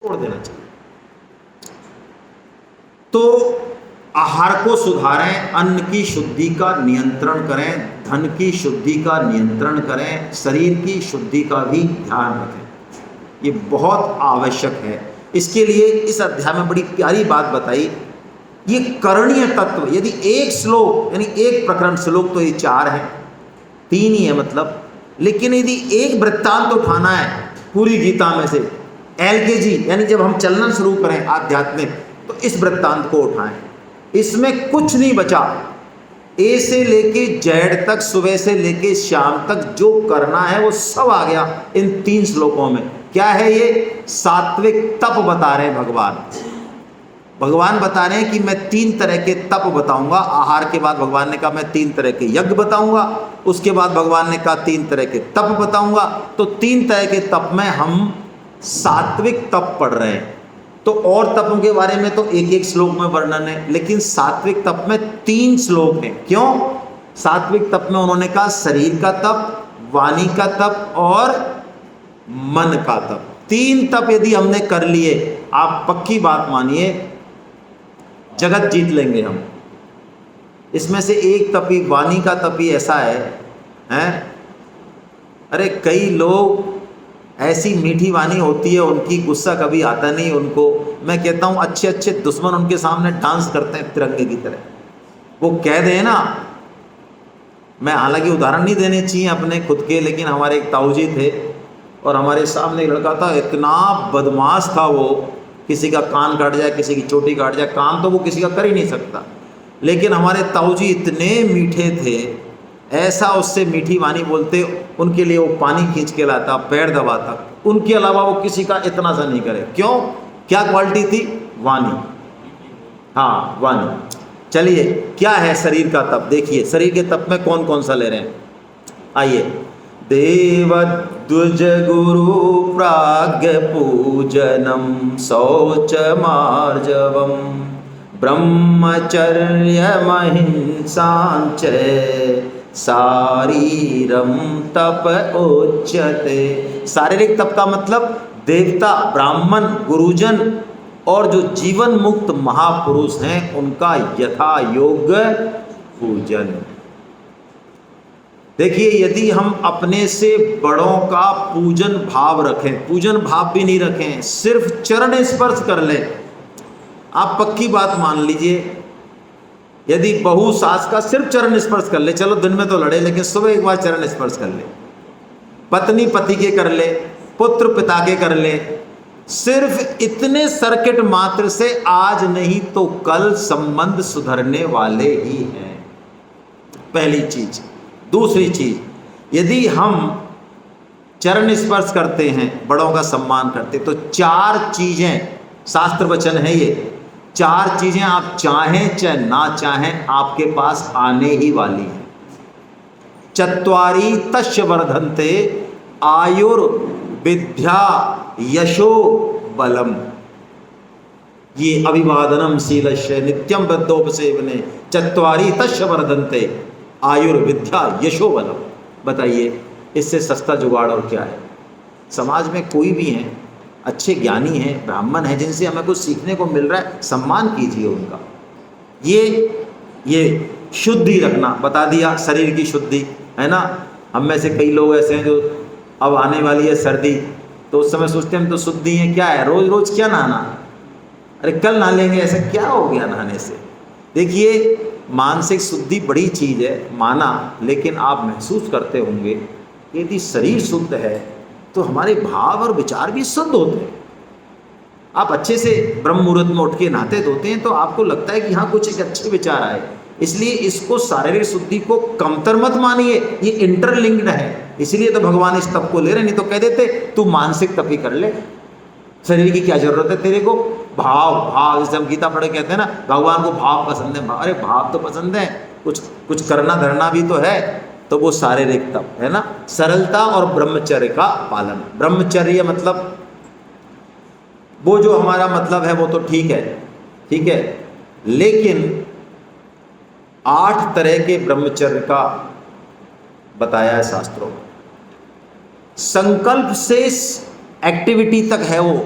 छोड़ देना चाहिए। तो आहार को सुधारें, अन्न की शुद्धि का नियंत्रण करें, धन की शुद्धि का नियंत्रण करें, शरीर की शुद्धि का भी ध्यान रखें। ये बहुत आवश्यक है। इसके लिए इस अध्याय में बड़ी प्यारी बात बताई। ये करणीय तत्व, यदि एक श्लोक यानी एक प्रकरण, श्लोक तो ये 4 है, 3 ही है मतलब, लेकिन यदि एक वृत्तांत उठाना है पूरी गीता में से, LKG यानी जब हम चलना शुरू करें आध्यात्मिक, तो इस वृत्तांत को उठाएं। इसमें कुछ नहीं बचा। A से लेके Z तक, सुबह से लेके शाम तक जो करना है वो सब आ गया इन 3 श्लोकों में। क्या है ये? सात्विक तप बता रहे हैं भगवान। भगवान बता रहे हैं कि मैं 3 तरह के तप बताऊंगा। आहार के बाद भगवान ने कहा मैं 3 तरह के यज्ञ बताऊंगा। उसके बाद भगवान ने कहा 3 तरह के तप बताऊंगा। तो 3 तरह के तप में हम सात्विक तप पढ़ रहे हैं। तो और तपों के बारे में तो एक एक श्लोक में वर्णन है, लेकिन सात्विक तप में 3 श्लोक हैं। क्यों? सात्विक तप में उन्होंने कहा शरीर का तप, वाणी का तप और मन का तप। 3 तप यदि हमने कर लिए, आप पक्की बात मानिए, जगत जीत लेंगे हम। इसमें से एक तपी, वाणी का तपी ऐसा है? अरे कई लोग ऐसी मीठी वाणी होती है उनकी, गुस्सा कभी आता नहीं उनको। मैं कहता हूँ अच्छे अच्छे दुश्मन उनके सामने डांस करते हैं तिरंगे की तरह। वो कह दें ना, मैं हालांकि उदाहरण नहीं देने चाहिए अपने खुद के, लेकिन हमारे एक ताऊजी थे और हमारे सामने एक लड़का था, इतना बदमाश था वो, किसी का कान काट जाए, किसी की चोटी काट जाए, काम तो वो किसी का कर ही नहीं सकता, लेकिन हमारे ताऊजी इतने मीठे थे, ऐसा उससे मीठी वाणी बोलते, उनके लिए वो पानी खींच के लाता, पैर दबाता, उनके अलावा वो किसी का इतना सा नहीं करे। क्यों? क्या क्वालिटी थी? वाणी। हाँ, वाणी। चलिए, क्या है शरीर का तप? देखिए शरीर के तप में कौन कौन सा ले रहे हैं, आइए। देवद्विज गुरु प्राज्ञ पूजनम शौच मार्जवम ब्रह्मचर्यमहिंसांच शारीरम तप उच्यते। शारीरिक तप का मतलब देवता, ब्राह्मण, गुरुजन और जो जीवन मुक्त महापुरुष हैं उनका यथा योग्य पूजन। देखिए, यदि हम अपने से बड़ों का पूजन भाव रखें, पूजन भाव भी नहीं रखें, सिर्फ चरण स्पर्श कर लें, आप पक्की बात मान लीजिए, यदि बहू सास का सिर्फ चरण स्पर्श कर ले, चलो दिन में तो लड़े, लेकिन सुबह एक बार चरण स्पर्श कर ले, पत्नी पति के कर ले, पुत्र पिता के कर ले, सिर्फ इतने सर्किट मात्र से आज नहीं तो कल संबंध सुधरने वाले ही हैं। पहली चीज। दूसरी चीज, यदि हम चरण स्पर्श करते हैं, बड़ों का सम्मान करते, तो 4 चीजें, शास्त्र वचन है ये, 4 चीजें आप चाहें चाहे ना चाहें आपके पास आने ही वाली हैं। चत्वारी तस्य वर्धन्ते आयुर्विद्या यशो बलम। ये अभिवादनम शीलस्य नित्यम वृद्धोपसेवने चत्वारी तस्य वर्धन्ते आयुर्विद्या यशो बलम। बताइए, इससे सस्ता जुगाड़ और क्या है? समाज में कोई भी हैं, अच्छे ज्ञानी हैं, ब्राह्मण हैं, जिनसे हमें कुछ सीखने को मिल रहा है, सम्मान कीजिए उनका। ये शुद्धि रखना बता दिया, शरीर की शुद्धि है ना। हम में से कई लोग ऐसे हैं जो अब आने वाली है सर्दी, तो उस समय सोचते हैं हम तो शुद्धि हैं, क्या है रोज रोज क्या नहाना, अरे कल नहा लेंगे, ऐसा क्या हो गया नहाने से। देखिए, मानसिक शुद्धि बड़ी चीज़ है, माना, लेकिन आप महसूस करते होंगे यदि शरीर शुद्ध है तो हमारे भाव और विचार भी शुद्ध होते हैं। आप अच्छे से ब्रह्म मुहूर्त में उठ के नहाते धोते हैं तो आपको लगता है कि हाँ कुछ एक अच्छे विचार आए। इसलिए इसको शारीरिक शुद्धि को कमतर मत मानिए, ये इंटरलिंक्ड है। इसलिए तो भगवान इस तप को ले रहे, नहीं तो कह देते तू मानसिक तप ही कर ले, शरीर की क्या जरूरत है तेरे को। भाव, जैसे हम गीता पढ़े कहते हैं ना, भगवान को भाव पसंद है। अरे भाव तो पसंद है, कुछ करना धरना भी तो है, तो वो शारीरिक तप है ना। सरलता और ब्रह्मचर्य का पालन। ब्रह्मचर्य मतलब वो जो हमारा मतलब है वो तो ठीक है, लेकिन 8 तरह के ब्रह्मचर्य का बताया है शास्त्रों में। संकल्प से एक्टिविटी तक है वो,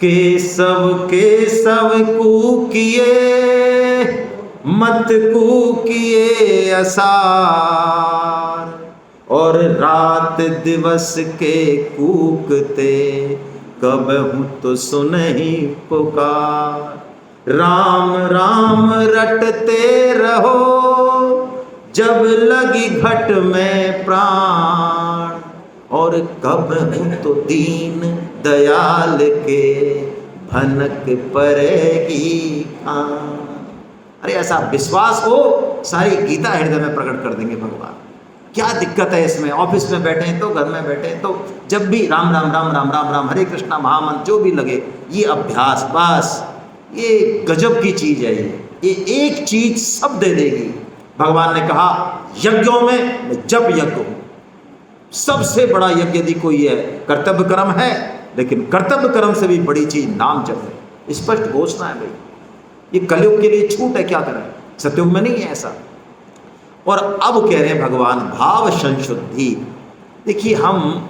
केशव केशव कूकिए मत कूकिए असार, और रात दिवस के कूकते कब हूँ तो सुनहि पुकार। राम राम रटते रहो जब लगी घट में प्राण, और कब हूँ तो दीन दयाल के भनक पड़ेगी खान। अरे ऐसा विश्वास हो, सारी गीता हृदय में प्रकट कर देंगे भगवान। क्या दिक्कत है इसमें? ऑफिस में बैठे हैं तो, घर में बैठे हैं तो, जब भी राम राम राम राम राम राम हरे कृष्णा महामंत्र जो भी लगे, ये अभ्यास बस, ये गजब की चीज है। ये एक चीज सब दे देगी। भगवान ने कहा यज्ञों में जप यज्ञ हूं, सबसे बड़ा यज्ञ यदि कोई है कर्तव्य कर्म है, लेकिन कर्तव्य कर्म से भी बड़ी चीज नाम जप है। स्पष्ट घोषणा है भाई, ये कलयुग के लिए छूट है, क्या करें, सतयुग में नहीं है ऐसा। और अब कह रहे हैं भगवान भाव संशुद्धि। देखिए, हम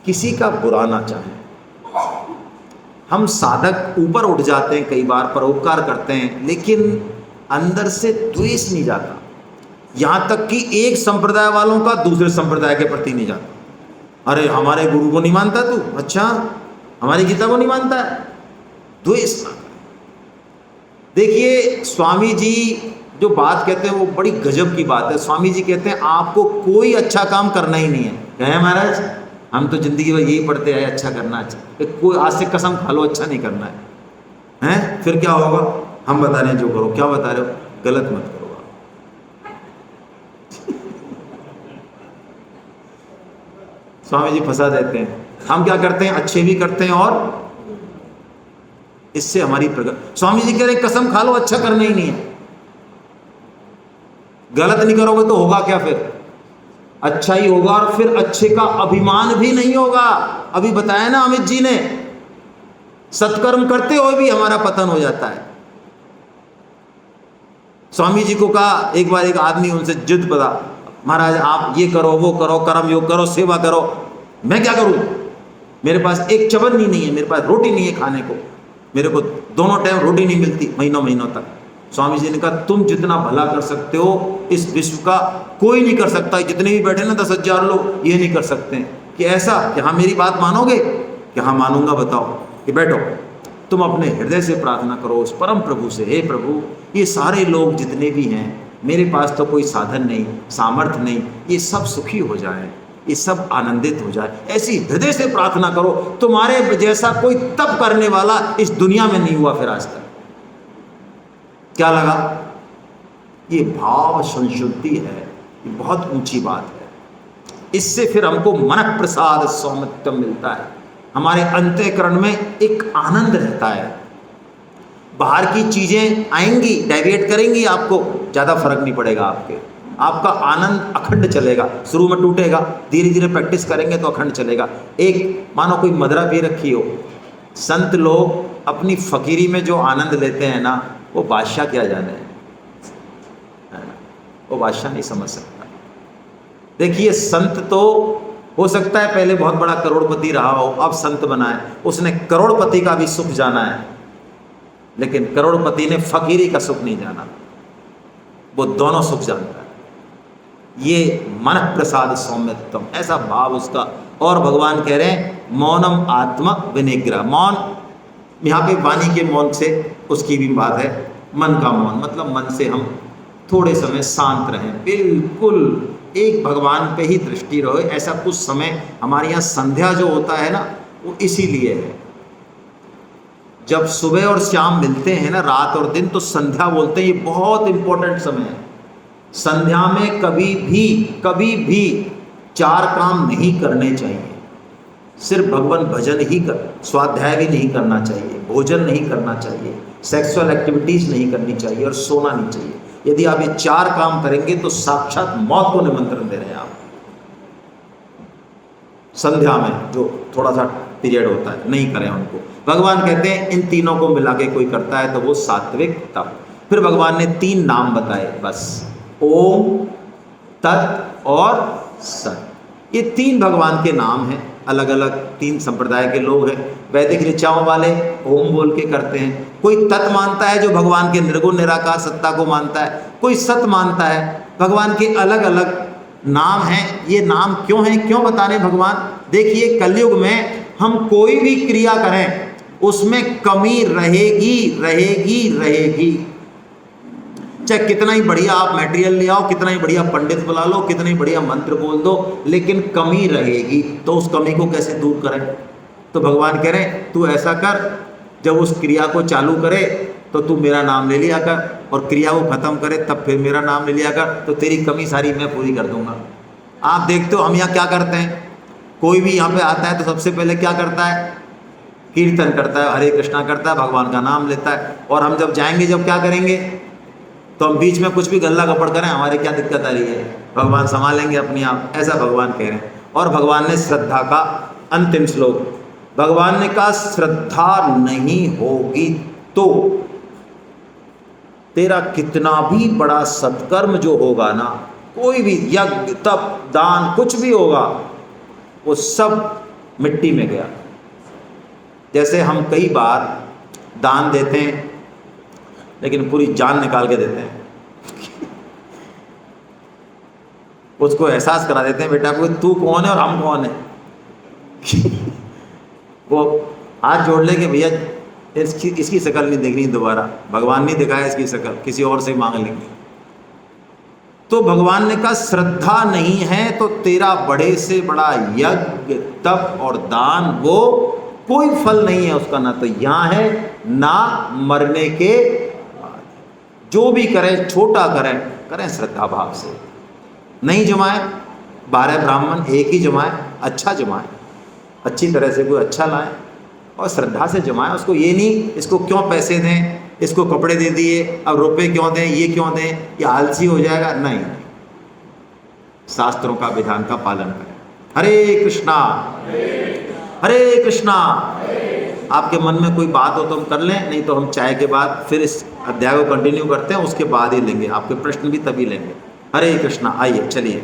किसी का बुरा ना चाहें, हम साधक ऊपर उठ जाते हैं, कई बार परोपकार करते हैं, लेकिन अंदर से द्वेष नहीं जाता। यहां तक कि एक संप्रदाय वालों का दूसरे संप्रदाय के प्रति नहीं जाता। अरे हमारे गुरु को नहीं मानता तू, अच्छा हमारी गीता को नहीं मानता है, द्वेष ना। देखिए स्वामी जी जो बात कहते हैं वो बड़ी गजब की बात है। स्वामी जी कहते हैं आपको कोई अच्छा काम करना ही नहीं है। कहे महाराज हम तो जिंदगी भर यही पढ़ते आए अच्छा करना, अच्छा, कोई आज से कसम खा लो अच्छा नहीं करना है, हैं? फिर क्या होगा? हम बता रहे हैं जो करो। क्या बता रहे हो? गलत मत करो। स्वामी जी फंसा देते हैं। हम क्या करते हैं? अच्छे भी करते हैं और इससे हमारी प्रगति। स्वामी जी कह रहे हैं कसम खा लो अच्छा करना ही नहीं है। गलत नहीं करोगे तो होगा क्या? फिर अच्छा ही होगा, और फिर अच्छे का अभिमान भी नहीं होगा। अभी बताया ना अमित जी ने, सत्कर्म करते हुए भी हमारा पतन हो जाता है। स्वामी जी को कहा एक बार, एक आदमी उनसे जिद पड़ा, महाराज आप ये करो वो करो, कर्म योग करो, सेवा करो। मैं क्या करूं? मेरे पास एक चवन्नी नहीं है, मेरे पास रोटी नहीं है खाने को, मेरे को दोनों टाइम रोटी नहीं मिलती महीनों महीनों तक। स्वामी जी ने कहा तुम जितना भला कर सकते हो इस विश्व का कोई नहीं कर सकता। जितने भी बैठे ना 10,000 लोग, ये नहीं कर सकते हैं। कि ऐसा कि हाँ मेरी बात मानोगे? कि हाँ मानूंगा। बताओ। कि बैठो, तुम अपने हृदय से प्रार्थना करो उस परम प्रभु से, हे प्रभु ये सारे लोग जितने भी हैं, मेरे पास तो कोई साधन नहीं, सामर्थ्य नहीं, ये सब सुखी हो जाए, ये सब आनंदित हो जाए। ऐसी हृदय से प्रार्थना करो। तुम्हारे जैसा कोई तप करने वाला इस दुनिया में नहीं हुआ फिर आज तक। क्या लगा? ये भाव संशुद्धि है, ये बहुत ऊंची बात है। इससे फिर हमको मन प्रसाद सौमित्व मिलता है, हमारे अंतःकरण में एक आनंद रहता है। बाहर की चीजें आएंगी, डेविएट करेंगी, आपको ज्यादा फर्क नहीं पड़ेगा। आपका आनंद अखंड चलेगा। शुरू में टूटेगा, धीरे धीरे प्रैक्टिस करेंगे तो अखंड चलेगा। एक मानो कोई मदरा पी रखी हो, संत लोग अपनी फकीरी में जो आनंद लेते हैं ना, वो बादशाह क्या जाने है ना, वो बादशाह नहीं समझ सकता। देखिए संत तो हो सकता है पहले बहुत बड़ा करोड़पति रहा हो, अब संत बना है, उसने करोड़पति का भी सुख जाना है, लेकिन करोड़पति ने फकीरी का सुख नहीं जाना। वो दोनों सुख जानता है। ये मन प्रसाद सौम्यत्वम, ऐसा भाव उसका। और भगवान कह रहे हैं मौनम आत्मा विनिग्रह। मौन यहाँ पे वाणी के मौन से उसकी भी बात है। मन का मौन मतलब मन से हम थोड़े समय शांत रहें, बिल्कुल एक भगवान पे ही दृष्टि रहे। ऐसा कुछ समय हमारे यहाँ संध्या जो होता है ना, वो इसीलिए है। जब सुबह और शाम मिलते हैं ना, रात और दिन, तो संध्या बोलते हैं। ये बहुत इंपॉर्टेंट समय है। संध्या में कभी भी 4 काम नहीं करने चाहिए। सिर्फ भगवान भजन ही कर, स्वाध्याय भी नहीं करना चाहिए, भोजन नहीं करना चाहिए, सेक्सुअल एक्टिविटीज नहीं करनी चाहिए और सोना नहीं चाहिए। यदि आप ये 4 काम करेंगे तो साक्षात मौत को निमंत्रण दे रहे हैं आप। संध्या में जो थोड़ा सा पीरियड होता है, नहीं करें उनको। भगवान कहते हैं इन तीनों को मिला के कोई करता है तो वो सात्विक तप। फिर भगवान ने 3 नाम बताए बस, ओम, तत् और सत। ये 3 भगवान के नाम हैं। अलग अलग 3 संप्रदाय के लोग हैं। वैदिक ऋचाओं वाले ओम बोल के करते हैं। कोई तत् मानता है जो भगवान के निर्गुण निराकार सत्ता को मानता है, कोई सत मानता है। भगवान के अलग अलग नाम हैं। ये नाम क्यों हैं, क्यों बता रहे भगवान? देखिए कलयुग में हम कोई भी क्रिया करें उसमें कमी रहेगी रहेगी रहेगी। चाहे कितना ही बढ़िया आप मटेरियल ले आओ, कितना ही बढ़िया पंडित बुला लो, कितना ही बढ़िया मंत्र बोल दो, लेकिन कमी रहेगी। तो उस कमी को कैसे दूर करें? तो भगवान कह रहे हैं तू ऐसा कर, जब उस क्रिया को चालू करे तो तू मेरा नाम ले लिया कर, और क्रिया को खत्म करे तब फिर मेरा नाम ले लिया कर, तो तेरी कमी सारी मैं पूरी कर दूंगा। आप देखते हो हम यहाँ क्या करते हैं, कोई भी यहाँ पे आता है तो सबसे पहले क्या करता है? कीर्तन करता है, हरे कृष्णा करता है, भगवान का नाम लेता है। और हम जब जाएंगे, जब क्या करेंगे, तो हम बीच में कुछ भी गल्ला गपड़ करें, हमारे क्या दिक्कत आ रही है? भगवान संभालेंगे अपने आप, ऐसा भगवान कह रहे हैं। और भगवान ने श्रद्धा का अंतिम श्लोक, भगवान ने कहा श्रद्धा नहीं होगी तो तेरा कितना भी बड़ा सत्कर्म जो होगा ना, कोई भी यज्ञ तप दान कुछ भी होगा, वो सब मिट्टी में गया। जैसे हम कई बार दान देते हैं लेकिन पूरी जान निकाल के देते हैं, उसको एहसास करा देते हैं बेटा को तू कौन है और हम कौन है। वो हाथ जोड़ ले कि भैया इसकी शक्ल नहीं देखनी दोबारा, भगवान नहीं दिखाया इसकी शक्ल, किसी और से मांग लेंगे। तो भगवान ने कहा श्रद्धा नहीं है तो तेरा बड़े से बड़ा यज्ञ तप और दान वो कोई फल नहीं है उसका, ना तो यहाँ है ना मरने के बाद। जो भी करें छोटा करें, करें श्रद्धा भाव से। नहीं जमाए 12 ब्राह्मण एक ही जमाए, अच्छा जमाए, अच्छी तरह से कोई अच्छा लाए और श्रद्धा से जमाए उसको। ये नहीं इसको क्यों पैसे दें, इसको कपड़े दे दिए अब रुपए क्यों दें, ये क्यों दें, ये आलसी हो जाएगा। नहीं, शास्त्रों का विधान का पालन करें। हरे कृष्णा हरे कृष्णा। आपके मन में कोई बात हो तो हम कर लें, नहीं तो हम चाय के बाद फिर इस अध्याय को कंटिन्यू करते हैं, उसके बाद ही लेंगे, आपके प्रश्न भी तभी लेंगे। हरे कृष्णा। आइए चलिए।